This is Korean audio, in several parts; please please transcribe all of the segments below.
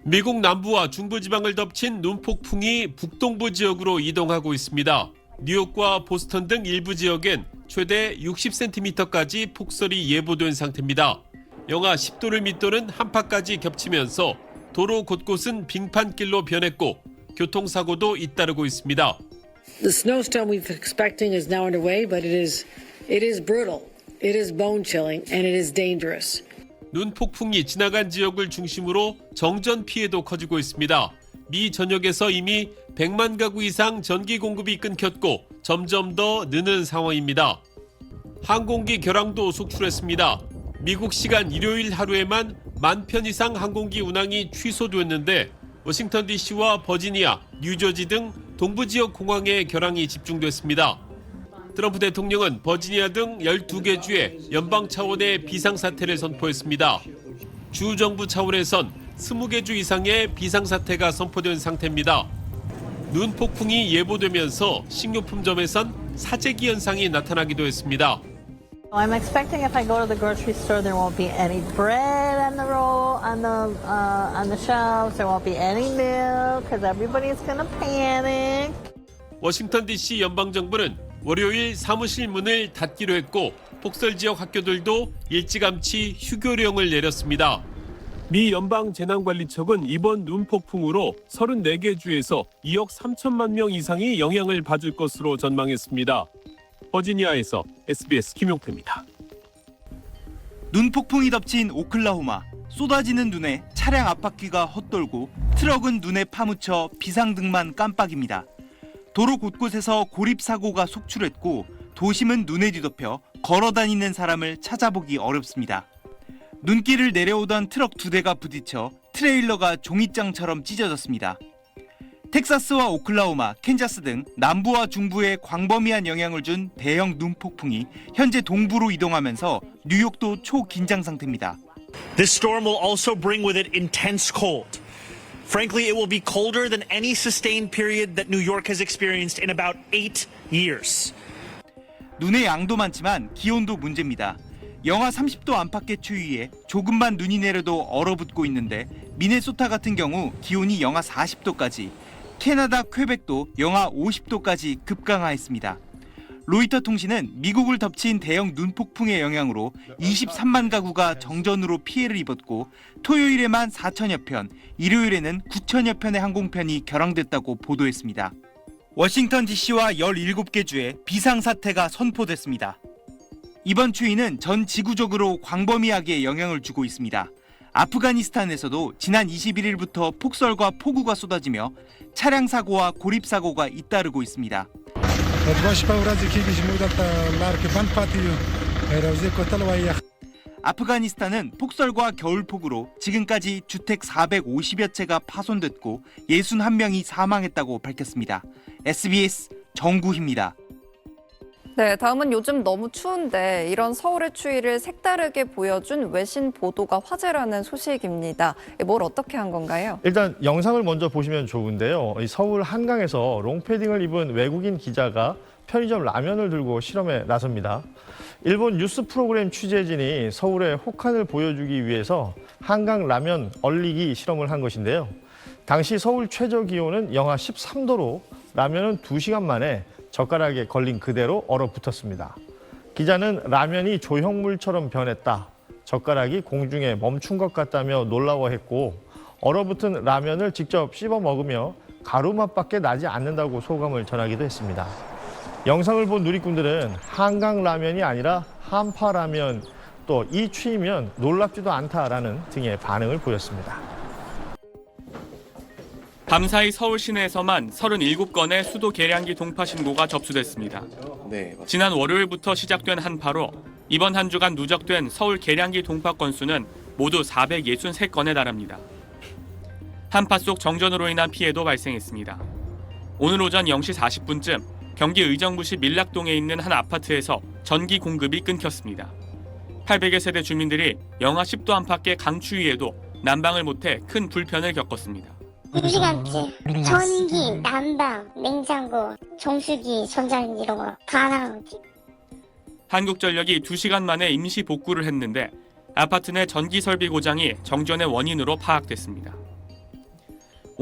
미국 남부와 중부지방을 덮친 눈폭풍이 북동부 지역으로 이동하고 있습니다. 뉴욕과 보스턴 등 일부 지역엔 최대 60cm까지 폭설이 예보된 상태입니다. 영하 10도를 밑도는 한파까지 겹치면서 도로 곳곳은 빙판길로 변했고 교통사고도 잇따르고 있습니다. The snowstorm we've been expecting is now underway, but it is brutal. It is bone-chilling and it is dangerous. 눈폭풍이 지나간 지역을 중심으로 정전 피해도 커지고 있습니다. 미 전역에서 이미 100만 가구 이상 전기 공급이 끊겼고 점점 더 느는 상황입니다. 항공기 결항도 속출했습니다. 미국 시간 일요일 하루에만 10,000편 이상 항공기 운항이 취소됐는데 워싱턴 DC와 버지니아, 뉴저지 등 동부 지역 공항에 결항이 집중됐습니다. 트럼프 대통령은 버지니아 등 12개 주에 연방 차원의 비상사태를 선포했습니다. 주 정부 차원에선 20개 주 이상의 비상사태가 선포된 상태입니다. 눈폭풍이 예보되면서 식료품점에선 사재기 현상이 나타나기도 했습니다. I'm expecting if I go to the grocery store, there won't be any bread on the roll on the shelves. There won't be any milk because everybody's gonna panic. 워싱턴 DC 연방정부는 월요일 사무실 문을 닫기로 했고 폭설 지역 학교들도 일찌감치 휴교령을 내렸습니다. 미 연방재난관리청은 이번 눈폭풍으로 34개 주에서 2억 3천만 명 이상이 영향을 받을 것으로 전망했습니다. 버지니아에서 SBS 김용태입니다. 눈폭풍이 덮친 오클라호마. 쏟아지는 눈에 차량 앞바퀴가 헛돌고 트럭은 눈에 파묻혀 비상등만 깜빡입니다. 도로 곳곳에서 고립사고가 속출했고 도심은 눈에 뒤덮여 걸어다니는 사람을 찾아보기 어렵습니다. 눈길을 내려오던 트럭 2대가 부딪혀 트레일러가 종잇장처럼 찢어졌습니다. 텍사스와 오클라호마, 캔자스 등 남부와 중부에 광범위한 영향을 준 대형 눈폭풍이 현재 동부로 이동하면서 뉴욕도 초긴장 상태입니다. This storm will also bring with it intense cold. Frankly, it will be colder than any sustained period that New York has experienced in about 8 years. 눈의 양도 많지만 기온도 문제입니다. 영하 30도 안팎의 추위에 조금만 눈이 내려도 얼어붙고 있는데 미네소타 같은 경우 기온이 영하 40도까지, 캐나다 퀘벡도 영하 50도까지 급강하했습니다. 로이터 통신은 미국을 덮친 대형 눈폭풍의 영향으로 23만 가구가 정전으로 피해를 입었고 토요일에만 4천여 편, 일요일에는 9천여 편의 항공편이 결항됐다고 보도했습니다. 워싱턴 DC와 17개 주에 비상사태가 선포됐습니다. 이번 추위는 전 지구적으로 광범위하게 영향을 주고 있습니다. 아프가니스탄에서도 지난 21일부터 폭설과 폭우가 쏟아지며 차량 사고와 고립 사고가 잇따르고 있습니다. 아프가니스탄은 폭설과 겨울폭우로 지금까지 주택 450여 채가 파손됐고 61명이 사망했다고 밝혔습니다. SBS 정구희입니다. 네, 다음은 요즘 너무 추운데 이런 서울의 추위를 색다르게 보여준 외신 보도가 화제라는 소식입니다. 뭘 어떻게 한 건가요? 일단 영상을 먼저 보시면 좋은데요. 이 서울 한강에서 롱패딩을 입은 외국인 기자가 편의점 라면을 들고 실험에 나섭니다. 일본 뉴스 프로그램 취재진이 서울의 혹한을 보여주기 위해서 한강 라면 얼리기 실험을 한 것인데요. 당시 서울 최저 기온은 영하 13도로 라면은 2시간 만에 젓가락에 걸린 그대로 얼어붙었습니다. 기자는 라면이 조형물처럼 변했다, 젓가락이 공중에 멈춘 것 같다며 놀라워했고 얼어붙은 라면을 직접 씹어 먹으며 가루 맛밖에 나지 않는다고 소감을 전하기도 했습니다. 영상을 본 누리꾼들은 한강 라면이 아니라 한파 라면, 또 이 추위면 놀랍지도 않다라는 등의 반응을 보였습니다. 밤사이 서울 시내에서만 37건의 수도 계량기 동파 신고가 접수됐습니다. 지난 월요일부터 시작된 한파로 이번 한 주간 누적된 서울 계량기 동파 건수는 모두 463건에 달합니다. 한파 속 정전으로 인한 피해도 발생했습니다. 오늘 오전 0시 40분쯤 경기 의정부시 밀락동에 있는 한 아파트에서 전기 공급이 끊겼습니다. 800여 세대 주민들이 영하 10도 안팎의 강추위에도 난방을 못해 큰 불편을 겪었습니다. 2시간째 전기, 난방, 냉장고, 정수기, 전자레인지 이런 거 다 나가고. 한국전력이 2시간 만에 임시 복구를 했는데 아파트 내 전기 설비 고장이 정전의 원인으로 파악됐습니다.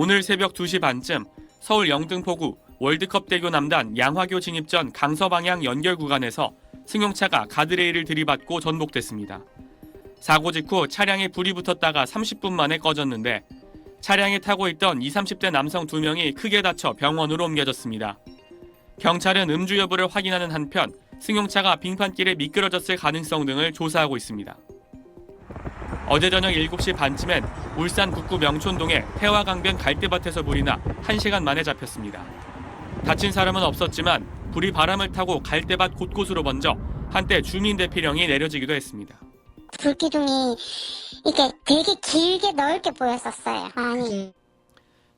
오늘 새벽 2시 반쯤 서울 영등포구 월드컵대교 남단 양화교 진입 전 강서 방향 연결 구간에서 승용차가 가드레일을 들이받고 전복됐습니다. 사고 직후 차량에 불이 붙었다가 30분 만에 꺼졌는데 차량에 타고 있던 20, 30대 남성 2명이 크게 다쳐 병원으로 옮겨졌습니다. 경찰은 음주 여부를 확인하는 한편 승용차가 빙판길에 미끄러졌을 가능성 등을 조사하고 있습니다. 어제 저녁 7시 반쯤엔 울산 북구 명촌동의 태화강변 갈대밭에서 불이 나 1시간 만에 잡혔습니다. 다친 사람은 없었지만 불이 바람을 타고 갈대밭 곳곳으로 번져 한때 주민 대피령이 내려지기도 했습니다. 불기둥이 이게 되게 길게 넓게 보였었어요. 아니.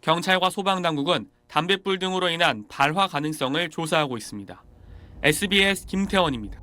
경찰과 소방당국은 담뱃불 등으로 인한 발화 가능성을 조사하고 있습니다. SBS 김태원입니다.